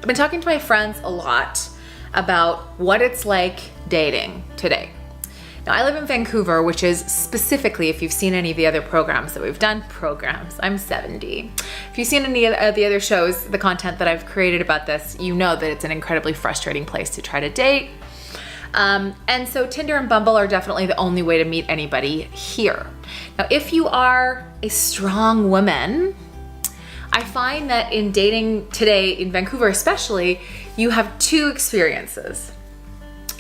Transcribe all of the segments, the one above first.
I've been talking to my friends a lot about what it's like dating today. Now, I live in Vancouver, which is specifically, if you've seen any of the other programs that we've done, I'm 70. If you've seen any of the other shows, the content that I've created about this, you know that it's an incredibly frustrating place to try to date. And so Tinder and Bumble are definitely the only way to meet anybody here. Now, if you are a strong woman, I find that in dating today, in Vancouver especially, you have two experiences.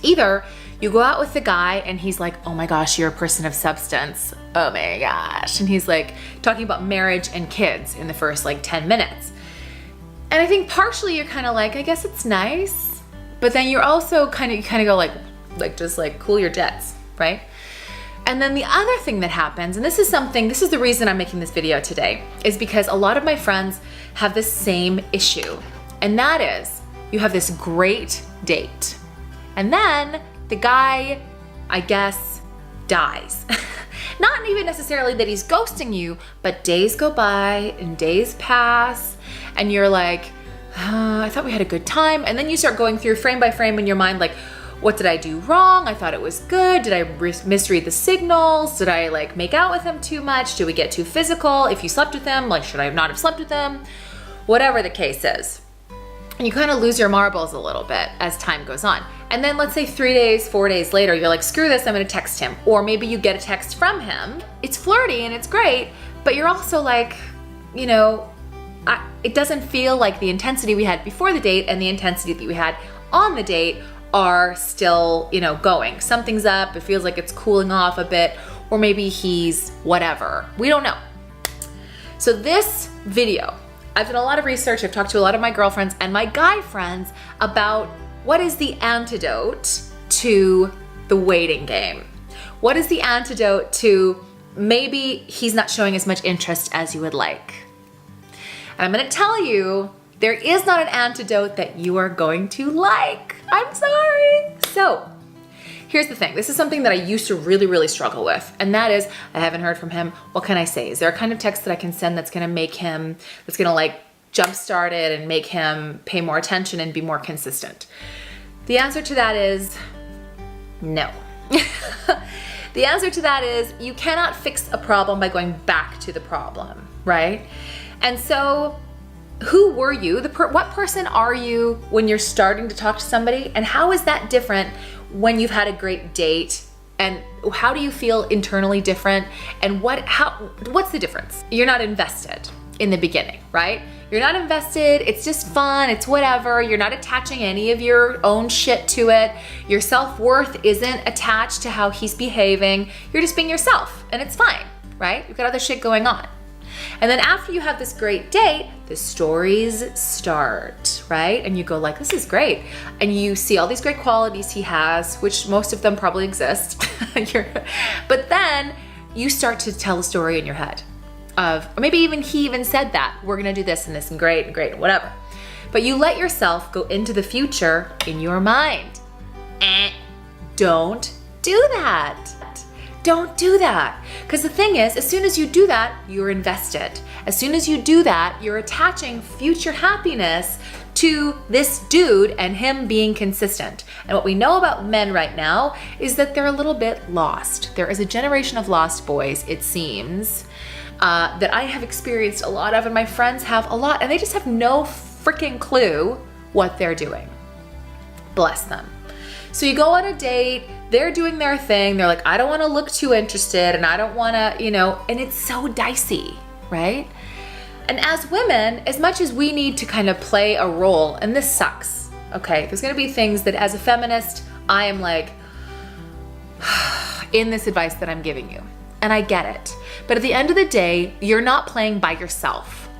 Either you go out with the guy and he's like, oh my gosh, you're a person of substance. Oh my gosh. And he's like talking about marriage and kids in the first like 10 minutes. And I think partially you're kind of like, I guess it's nice. But then you're also kind of go like just like cool your jets, right? And then the other thing that happens, and this is the reason I'm making this video today, is because a lot of my friends have the same issue. And that is, you have this great date. And then the guy, I guess, dies. Not even necessarily that he's ghosting you, but days go by and days pass, and you're like, I thought we had a good time. And then you start going through frame by frame in your mind, like, what did I do wrong? I thought it was good. Did I misread the signals? Did I like make out with him too much? Did we get too physical? If you slept with him, like, should I not have slept with him? Whatever the case is. And you kind of lose your marbles a little bit as time goes on. And then let's say 3 days, 4 days later, you're like, screw this, I'm gonna text him. Or maybe you get a text from him. It's flirty and it's great, but you're also like, you know, it doesn't feel like the intensity we had before the date and the intensity that we had on the date are still, you know, going. Something's up, it feels like it's cooling off a bit, or maybe he's whatever. We don't know. So this video, I've done a lot of research. I've talked to a lot of my girlfriends and my guy friends about what is the antidote to the waiting game. What is the antidote to maybe he's not showing as much interest as you would like? And I'm gonna tell you, there is not an antidote that you are going to like. I'm sorry. So here's the thing. This is something that I used to really, really struggle with. And that is, I haven't heard from him. What can I say? Is there a kind of text that I can send that's gonna make him, that's gonna like jumpstart it and make him pay more attention and be more consistent? The answer to that is no. The answer to that is you cannot fix a problem by going back to the problem, right? And so who were you? What person are you when you're starting to talk to somebody? And how is that different when you've had a great date? And how do you feel internally different? And what's the difference? You're not invested in the beginning, right? You're not invested, it's just fun, it's whatever. You're not attaching any of your own shit to it. Your self-worth isn't attached to how he's behaving. You're just being yourself and it's fine, right? You've got other shit going on. And then after you have this great date, the stories start, right? And you go like, this is great. And you see all these great qualities he has, which most of them probably exist. But then you start to tell a story in your head of, or maybe even he even said that, we're gonna do this and this and great and whatever. But you let yourself go into the future in your mind. Don't do that. Don't do that. Because the thing is, as soon as you do that, you're invested. As soon as you do that, you're attaching future happiness to this dude and him being consistent. And what we know about men right now is that they're a little bit lost. There is a generation of lost boys, it seems, that I have experienced a lot of, and my friends have a lot, and they just have no freaking clue what they're doing. Bless them. So you go on a date, they're doing their thing, they're like, I don't wanna look too interested, and I don't wanna, you know, and it's so dicey, right? And as women, as much as we need to kind of play a role, and this sucks, okay? There's gonna be things that as a feminist, I am like, in this advice that I'm giving you, and I get it. But at the end of the day, you're not playing by yourself.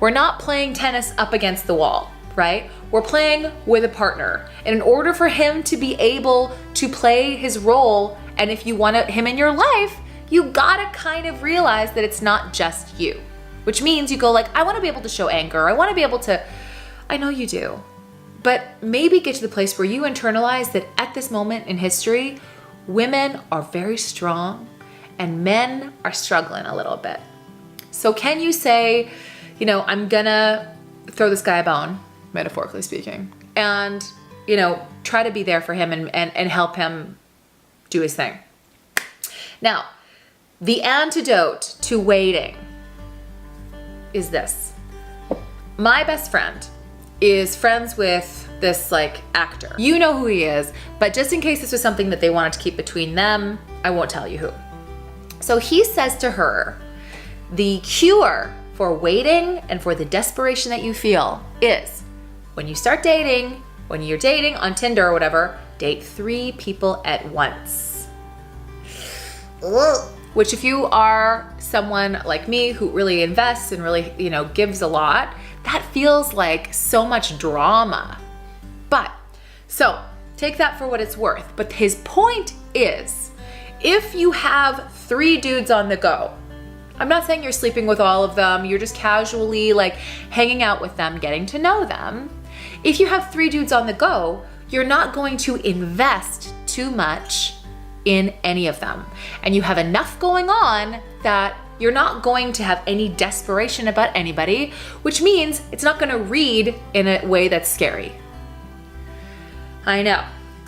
We're not playing tennis up against the wall, right? We're playing with a partner. And in order for him to be able to play his role, and if you want him in your life, you gotta kind of realize that it's not just you. Which means you go like, I wanna be able to show anger. I wanna be able to, I know you do. But maybe get to the place where you internalize that at this moment in history, women are very strong and men are struggling a little bit. So can you say, you know, I'm gonna throw this guy a bone metaphorically speaking. And, try to be there for him and help him do his thing. Now, the antidote to waiting is this. My best friend is friends with this actor. You know who he is, but just in case this was something that they wanted to keep between them, I won't tell you who. So he says to her, the cure for waiting and for the desperation that you feel is when you're dating on Tinder or whatever, date 3 people at once. Which if you are someone like me who really invests and really, gives a lot, that feels like so much drama. But, so take that for what it's worth. But his point is, if you have 3 dudes on the go, I'm not saying you're sleeping with all of them, you're just casually hanging out with them, getting to know them. If you have 3 dudes on the go, you're not going to invest too much in any of them. And you have enough going on that you're not going to have any desperation about anybody, which means it's not going to read in a way that's scary. I know.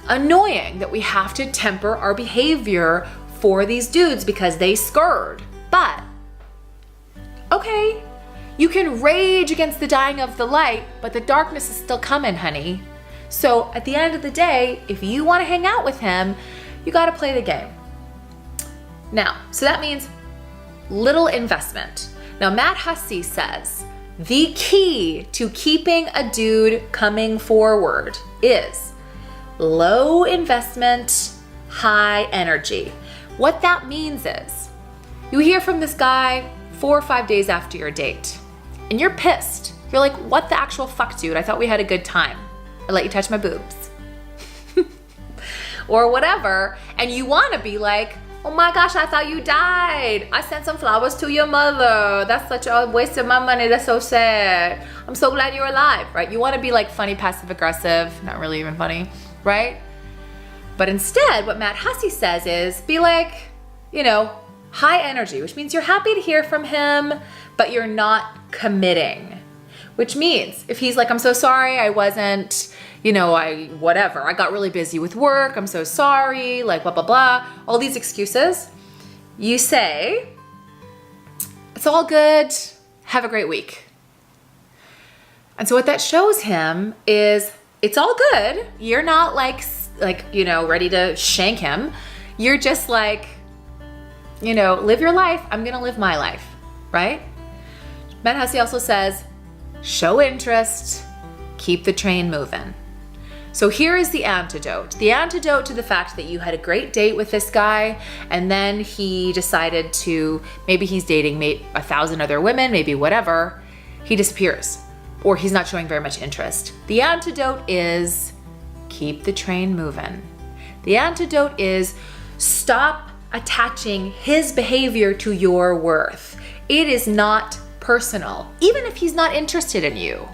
Annoying that we have to temper our behavior for these dudes because they scared. But, okay, you can rage against the dying of the light, but the darkness is still coming, honey. So at the end of the day, if you want to hang out with him, you got to play the game. Now, so that means little investment. Now, Matt Hussey says the key to keeping a dude coming forward is low investment, high energy. What that means is you hear from this guy 4 or 5 days after your date and you're pissed. You're like, what the actual fuck, dude? I thought we had a good time. I let you touch my boobs. Or whatever, and you want to be like, oh my gosh, I thought you died. I sent some flowers to your mother. That's such a waste of my money. That's so sad. I'm so glad you're alive, right? You want to be funny, passive aggressive, not really even funny, right? But instead, what Matt Hussey says is be high energy, which means you're happy to hear from him, but you're not committing. Which means if he's like, I'm so sorry, I wasn't, I got really busy with work, I'm so sorry, blah, blah, blah, all these excuses, you say, it's all good, have a great week. And so what that shows him is it's all good. You're not ready to shank him. You're just live your life. I'm going to live my life, right? Matt Hussey also says, show interest, keep the train moving. So here is the antidote. The antidote to the fact that you had a great date with this guy and then he decided to, maybe he's dating 1,000 other women, maybe whatever, he disappears or he's not showing very much interest. The antidote is keep the train moving. The antidote is stop attaching his behavior to your worth. It is not personal. Even if he's not interested in you,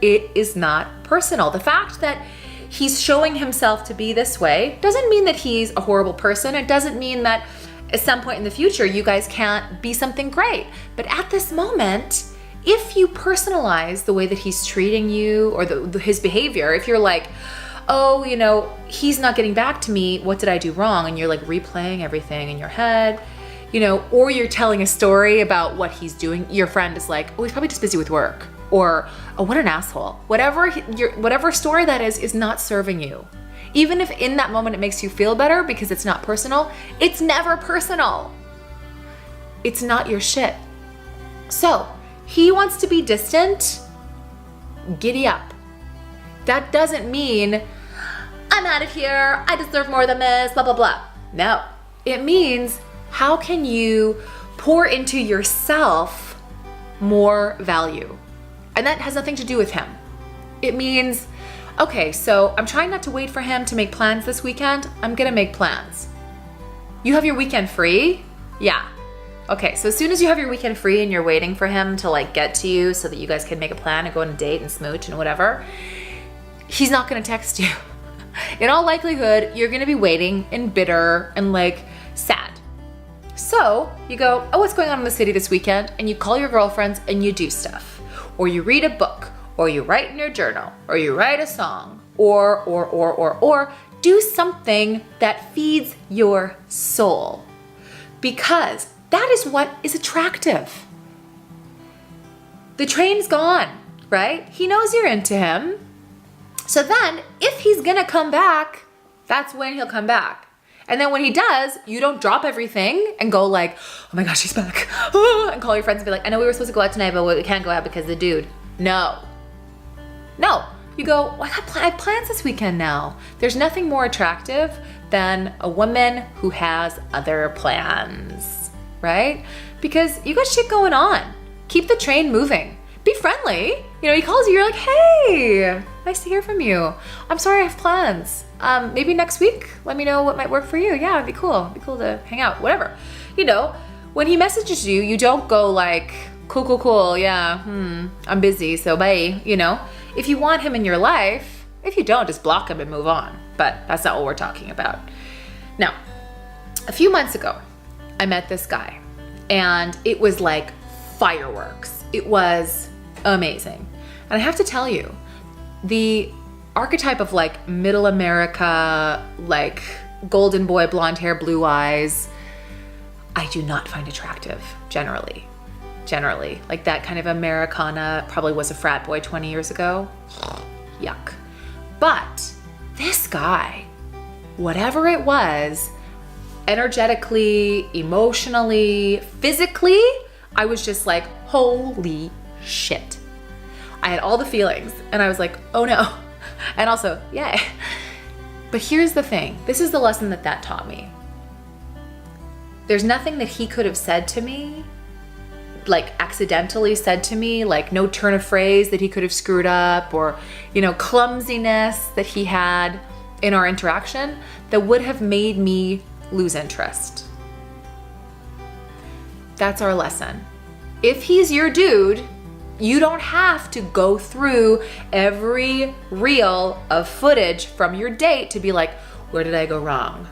it is not personal. The fact that he's showing himself to be this way doesn't mean that he's a horrible person. It doesn't mean that at some point in the future you guys can't be something great. But at this moment, if you personalize the way that he's treating you or his behavior, if you're like, oh, he's not getting back to me, what did I do wrong? And you're replaying everything in your head, or you're telling a story about what he's doing. Your friend is like, oh, he's probably just busy with work. Or, oh, what an asshole. Whatever story that is not serving you. Even if in that moment it makes you feel better because it's not personal, it's never personal. It's not your shit. So, he wants to be distant, giddy up. That doesn't mean, I'm out of here, I deserve more than this, blah, blah, blah. No, it means how can you pour into yourself more value? And that has nothing to do with him. It means, okay, so I'm trying not to wait for him to make plans this weekend. I'm gonna make plans. You have your weekend free? Yeah. Okay, so as soon as you have your weekend free and you're waiting for him to get to you so that you guys can make a plan and go on a date and smooch and whatever, he's not gonna text you. In all likelihood, you're gonna be waiting and bitter and sad. So you go, oh, what's going on in the city this weekend? And you call your girlfriends and you do stuff. Or you read a book, or you write in your journal, or you write a song, or do something that feeds your soul, because that is what is attractive. The train's gone, right? He knows you're into him. So then if he's gonna come back, that's when he'll come back. And then when he does, you don't drop everything and go like, oh my gosh, he's back. And call your friends and be like, I know we were supposed to go out tonight, but we can't go out because of the dude. No. You go, well, I have plans this weekend now. There's nothing more attractive than a woman who has other plans, right? Because you got shit going on. Keep the train moving. Be friendly. You know, he calls you, you're like, hey, nice to hear from you. I'm sorry, I have plans. Maybe next week, let me know what might work for you. Yeah, it'd be cool. It'd be cool to hang out, whatever. You know, when he messages you, you don't go like, cool, yeah, I'm busy, so bye, you know? If you want him in your life, if you don't, just block him and move on. But that's not what we're talking about. Now, a few months ago, I met this guy, and it was like fireworks. It was amazing. And I have to tell you, the archetype of like middle America, like golden boy, blonde hair, blue eyes, I do not find attractive generally. Like that kind of Americana, probably was a frat boy 20 years ago. Yuck. But this guy, whatever it was, energetically, emotionally, physically, I was just like, holy shit. I had all the feelings and I was like, oh no. And also, yay. But here's the thing. This is the lesson that taught me. There's nothing that he could have said to me, like accidentally said to me, like no turn of phrase that he could have screwed up, or, you know, clumsiness that he had in our interaction that would have made me lose interest. That's our lesson. If he's your dude, you don't have to go through every reel of footage from your date to be like, where did I go wrong?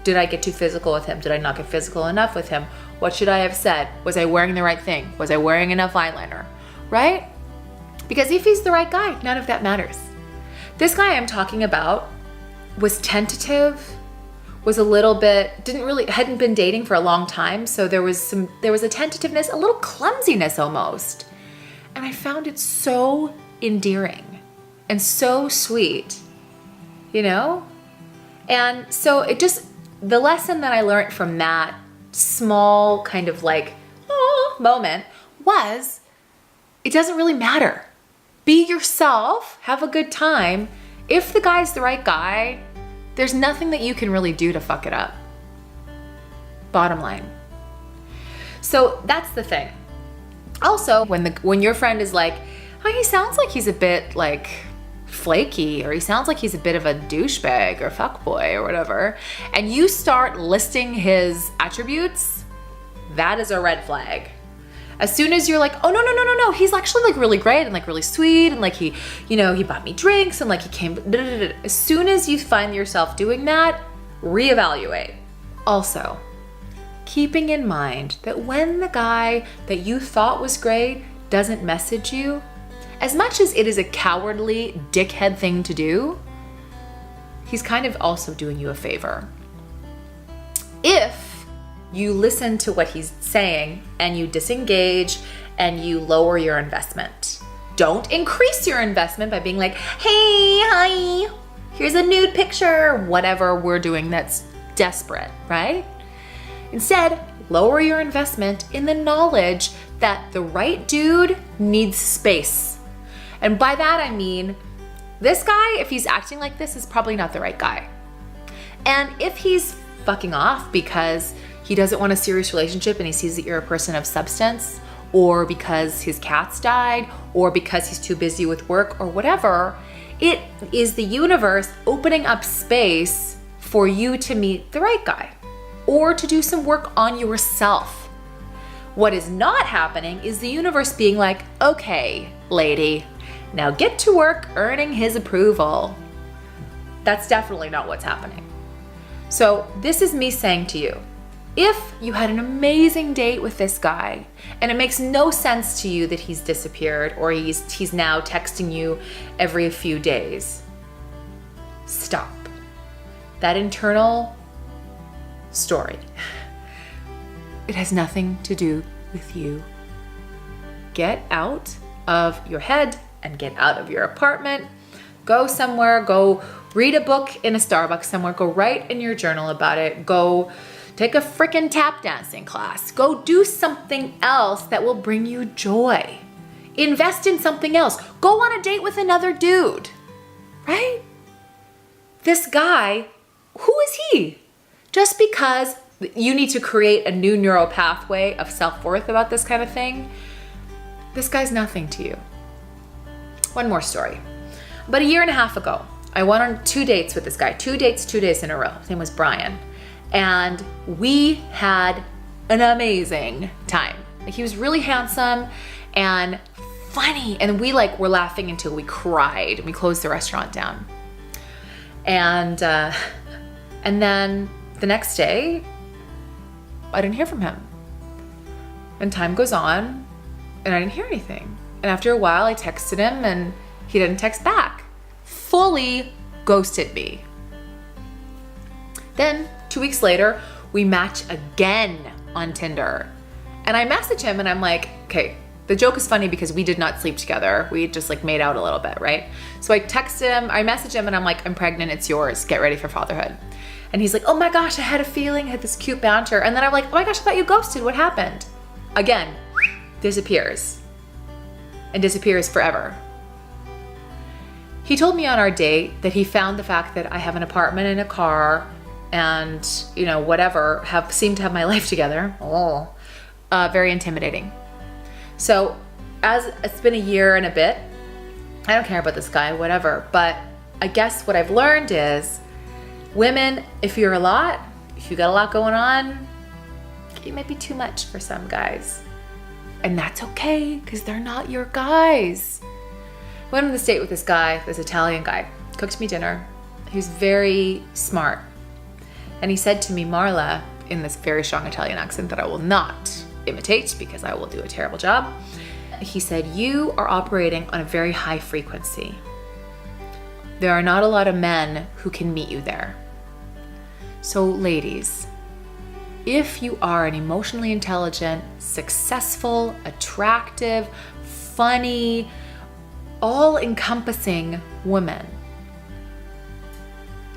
Did I get too physical with him? Did I not get physical enough with him? What should I have said? Was I wearing the right thing? Was I wearing enough eyeliner? Right? Because if he's the right guy, none of that matters. This guy I'm talking about was tentative, was a little bit, hadn't been dating for a long time. So there was a tentativeness, a little clumsiness almost. And I found it so endearing and so sweet, you know? And so the lesson that I learned from that small kind of like moment was, it doesn't really matter. Be yourself, have a good time. If the guy's the right guy, there's nothing that you can really do to fuck it up. Bottom line. So that's the thing. Also, when your friend is like, oh, he sounds like he's a bit like flaky, or he sounds like he's a bit of a douchebag or fuckboy or whatever, and you start listing his attributes, that is a red flag. As soon as you're like, oh no, he's actually like really great and like really sweet, and like he bought me drinks and like he came, as soon as you find yourself doing that, reevaluate. Also, keeping in mind that when the guy that you thought was great doesn't message you, as much as it is a cowardly dickhead thing to do, he's kind of also doing you a favor. If you listen to what he's saying and you disengage and you lower your investment. Don't increase your investment by being like, hey, hi, here's a nude picture, whatever we're doing that's desperate, right? Instead, lower your investment in the knowledge that the right dude needs space. And by that I mean, this guy, if he's acting like this, is probably not the right guy. And if he's fucking off because he doesn't want a serious relationship and he sees that you're a person of substance, or because his cats died, or because he's too busy with work or whatever, it is the universe opening up space for you to meet the right guy or to do some work on yourself. What is not happening is the universe being like, okay, lady, now get to work earning his approval. That's definitely not what's happening. So this is me saying to you, If you had an amazing date with this guy and it makes no sense to you that he's disappeared or he's now texting you every few days, stop. That internal story, it has nothing to do with you. Get out of your head and get out of your apartment. Go somewhere, go read a book in a Starbucks somewhere, go write in your journal about it, go take a freaking tap dancing class. Go do something else that will bring you joy. Invest in something else. Go on a date with another dude, right? This guy, who is he? Just because you need to create a new neural pathway of self-worth about this kind of thing, this guy's nothing to you. One more story. About a year and a half ago, I went on 2 dates with this guy. 2 dates, 2 days in a row. His name was Brian. And we had an amazing time. Like, he was really handsome and funny. And we were laughing until we cried. We closed the restaurant down. And then the next day, I didn't hear from him. And time goes on and I didn't hear anything. And after a while I texted him and he didn't text back. Fully ghosted me. Then 2 weeks later, we match again on Tinder. And I message him and I'm like, okay, the joke is funny because we did not sleep together. We just made out a little bit, right? So I message him and I'm like, I'm pregnant, it's yours. Get ready for fatherhood. And he's like, oh my gosh, I had a feeling, I had this cute banter. And then I'm like, oh my gosh, I thought you ghosted. What happened? Again, disappears. And disappears forever. He told me on our date that he found the fact that I have an apartment and a car and, whatever, seem to have my life together. Very intimidating. So as it's been a year and a bit, I don't care about this guy, whatever. But I guess what I've learned is women, if you got a lot going on, it might be too much for some guys. And that's okay, because they're not your guys. Went on this date with this guy, this Italian guy, cooked me dinner. He was very smart. And he said to me, Marla, in this very strong Italian accent that I will not imitate because I will do a terrible job. He said, you are operating on a very high frequency. There are not a lot of men who can meet you there. So ladies, if you are an emotionally intelligent, successful, attractive, funny, all-encompassing woman,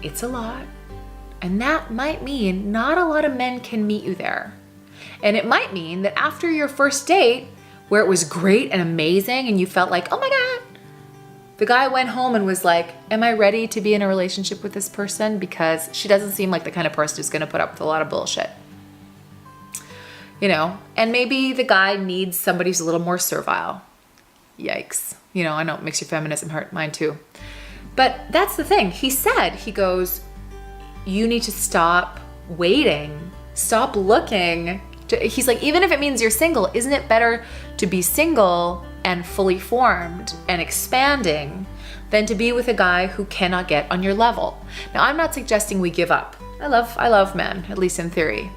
it's a lot. And that might mean not a lot of men can meet you there. And it might mean that after your first date, where it was great and amazing and you felt like, oh my God, the guy went home and was like, am I ready to be in a relationship with this person? Because she doesn't seem like the kind of person who's gonna put up with a lot of bullshit. And maybe the guy needs somebody who's a little more servile. Yikes. I know it makes your feminism hurt, mine too. But that's the thing. He goes, you need to stop waiting, stop looking. He's like, even if it means you're single, isn't it better to be single and fully formed and expanding than to be with a guy who cannot get on your level? Now, I'm not suggesting we give up. I love men, at least in theory.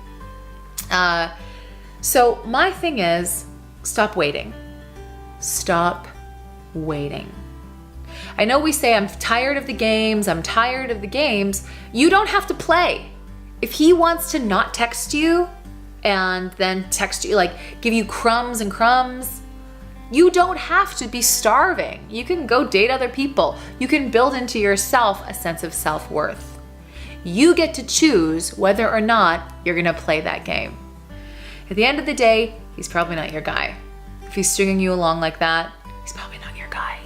So my thing is, stop waiting. Stop waiting. I know we say, I'm tired of the games. You don't have to play. If he wants to not text you and then text you, give you crumbs and crumbs, you don't have to be starving. You can go date other people. You can build into yourself a sense of self-worth. You get to choose whether or not you're gonna play that game. At the end of the day, he's probably not your guy. If he's stringing you along like that, he's probably not your guy.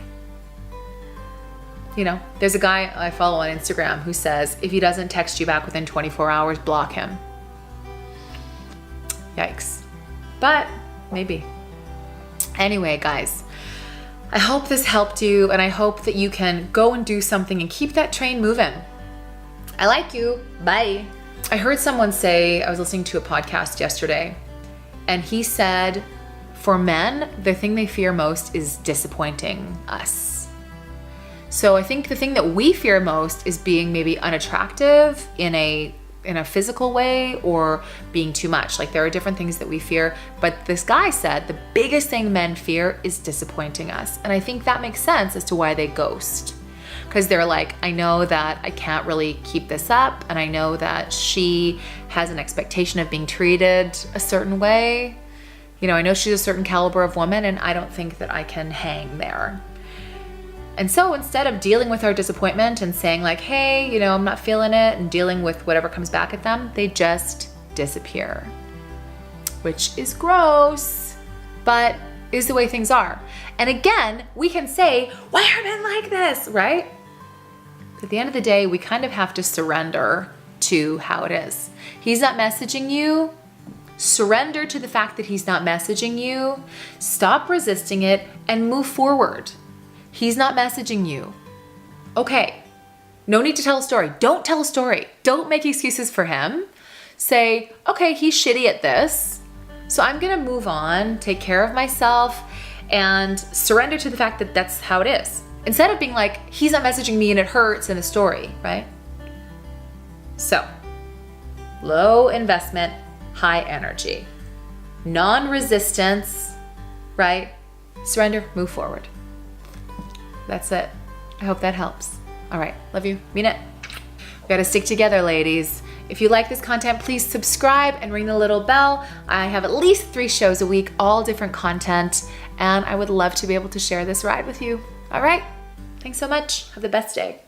There's a guy I follow on Instagram who says, if he doesn't text you back within 24 hours, block him. Yikes. But maybe. Anyway, guys, I hope this helped you, and I hope that you can go and do something and keep that train moving. I like you. Bye. I heard someone say, I was listening to a podcast yesterday, and he said, for men, the thing they fear most is disappointing us. So I think the thing that we fear most is being maybe unattractive in a in a physical way or being too much. Like there are different things that we fear, but this guy said the biggest thing men fear is disappointing us. And I think that makes sense as to why they ghost. Because they're like, I know that I can't really keep this up, and I know that she has an expectation of being treated a certain way. You know, I know she's a certain caliber of woman, and I don't think that I can hang there. And so instead of dealing with our disappointment and saying like, hey, you know, I'm not feeling it, and dealing with whatever comes back at them, they just disappear. Which is gross, but is the way things are. And again, we can say, why are men like this, right? At the end of the day, we kind of have to surrender to how it is. He's not messaging you. Surrender to the fact that he's not messaging you. Stop resisting it and move forward. He's not messaging you. Okay, no need to tell a story. Don't tell a story. Don't make excuses for him. Say, okay, he's shitty at this, so I'm gonna move on, take care of myself, and surrender to the fact that that's how it is. Instead of being like, he's not messaging me and it hurts in a story, right? So, low investment, high energy. Non-resistance, right? Surrender, move forward. That's it. I hope that helps. All right, love you, mean it. We gotta stick together, ladies. If you like this content, please subscribe and ring the little bell. I have at least 3 shows a week, all different content, and I would love to be able to share this ride with you. All right, thanks so much. Have the best day.